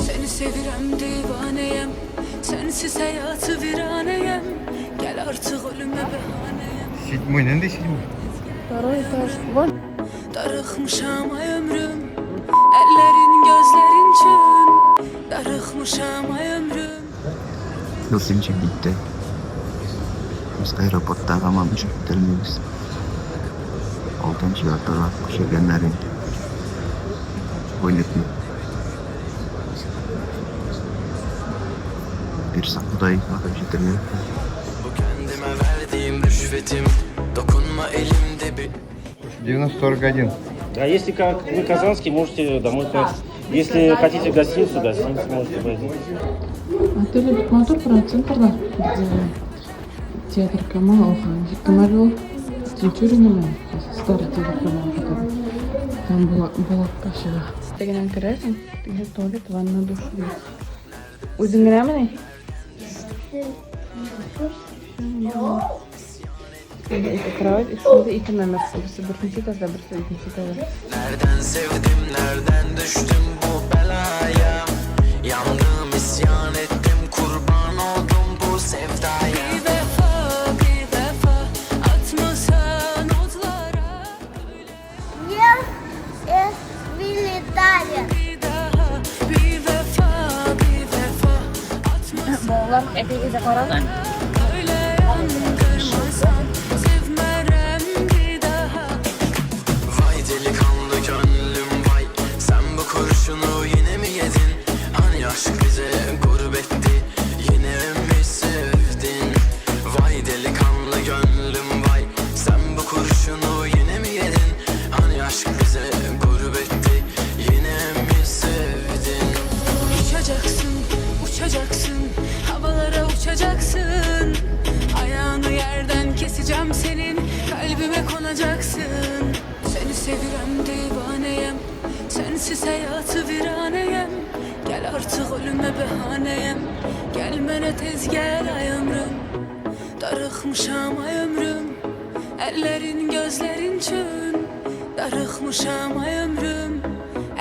Seni sevirem divaneyem, sensiz hayatı viraneyem. Gel artık ölüme behaneyem. Седьмой, ненде седьмой? Второй этаж. Вон. Darıkmışam ay ömrüm, ellerin gözlerin çün. Darıkmışam ay ömrüm. Yılsınca bitti. Biz aeroportta tamam uçak bitirmiyoruz. Oltan çıkarttılar kuşakenlerin. Oynatmıyor. Bir sakladayım bakıp bitirmiyor. Bu kendime verdiğim rüşvetim. Dokunma elimde bir 941. Да, если как вы казанский, можете домой поехать. Если хотите гостиницу можете пойти. Отель Мотор центрда, где театр Камала, Камалов, Тинчурина, старый театр Камала, который там была каша. Тегенен кересин, теге туалет, ванна, душ. Өзің керемін? İki kravat, üstünde iki numara. Birisi birinci etajda, birisi ikinci etajda. nereden sevdim, nereden düştüm bu belaya. Yandım, isyan ettim, kurban oldum bu sevdaya. Bir vefa atmasan otlara. Я вылетали. Bir vefa atmasan. Boğular epey de karadan. Öyle yandırmasan, sevmerem bir daha. Vay delikanlı gönlüm vay. Sen bu kurşunu yine mi yedin? Hani aşk bize gurbetti, yine mi sevdin? Vay delikanlı gönlüm vay. Sen bu kurşunu yine mi yedin? Hani aşk bize gurbetti, yine mi sevdin? Uçacaksın, uçacaksın, havalara uçacaksın. Ayağını yerden keseceğim senin, kalbime konacaksın. Seni sevirem divaneyem, sensiz hayatı viraneyem. Gel artık ölüme behaneyem, gelmene tez gel ay ömrüm. Darıkmışam ay ömrüm, ellerin gözlerin çün. Darıkmışam ay ömrüm,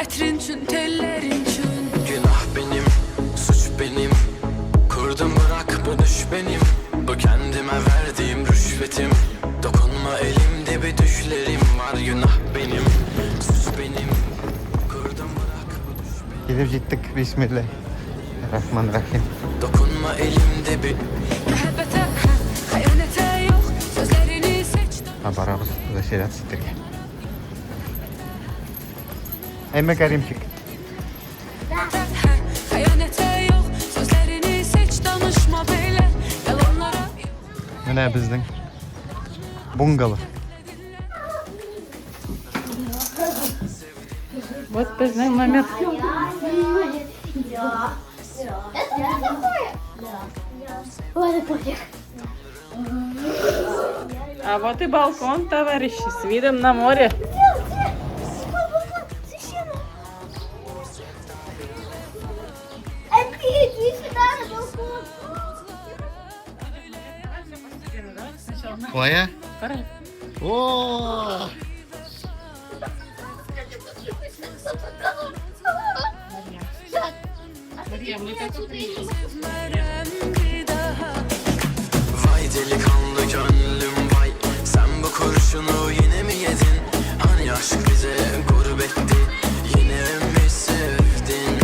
etrin çün tellerin çün. Günah benim, suç benim. Kurdum bırak bu düş benim. Bu kendime verdiğim rüşvetim. Dokunma elimde bir düşlerim var. Günah benim, suç benim. Kurdum bırak bu düş benim. Gelip gittik. Bismillahirrahmanirrahim. Dokunma elimde bir Muhabbete, hayanete yok, sözlerini seç. Барабыз заселяться сіздерге. Әйме Кәримчик. Hayanete yok, sözlerini seç, danışma böyle yalanlara. Міне біздің бунгало. Вот bizning номер. Вот такой. А вот и балкон, товарищи, с видом на море. Иди сюда на балкон. Оя? Пора. О! Sevmerem bir daha. vay delikanlı gönlüm vay. Sen bu kurşunu yine mi yedin? Hani aşk bize gurbetti, yine mi sevdin?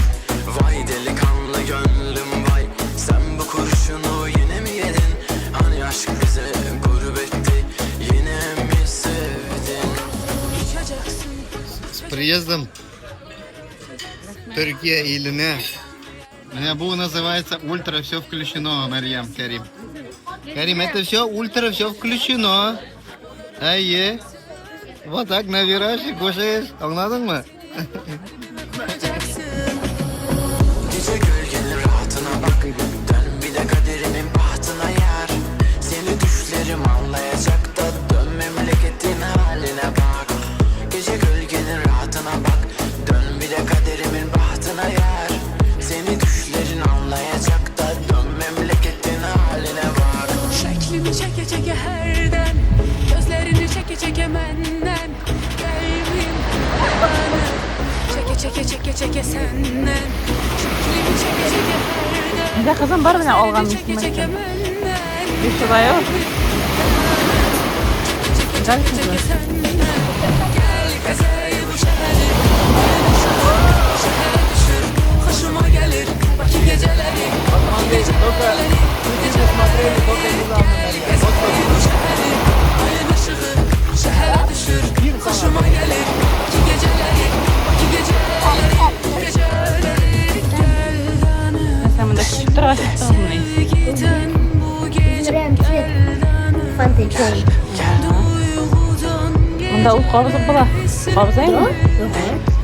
Vay delikanlı gönlüm vay. Sen bu kurşunu yine mi yedin? Hani aşk bize gurbetti, yine mi sevdin? Uçacaksın, С приездом Türkiye iline. Bu называется ультра все включено, Марьям, Карим. Карим, это все ультра, все включено. Ае. Вот так на вираже кушаешь. Anladın mı? uçacaksın. Gece gölgenin rahatına bak. Dön bir de kaderimin bahtına yar. Seni düşlerim anlayacak da dön memleketin haline bak. Gece gölgenin rahatına bak. Dön bir de kaderimin bahtına yar. Seni düşlerin anlayacak da dön memleketin haline bak. Şeklim çeke herden gözlerini çeke menden kalbim çeke senden şeklimi çeke herden Bir de kızım var bana olgan çeke mısın? menden Bir şurada yok. Güzel kızım. gel gezey bu şehri şehre düşür hoşuma gelir baki geceleri gel gezey bu şehri ayın ışığı şehre düşür hoşuma gelir baki geceleri gel danı Sen bunda küçük tıraş ettin bunu. giden bu gece Krem, Fanteköy. duygudan Bunda ult kabızı bula. Kabızayım mı? Yok.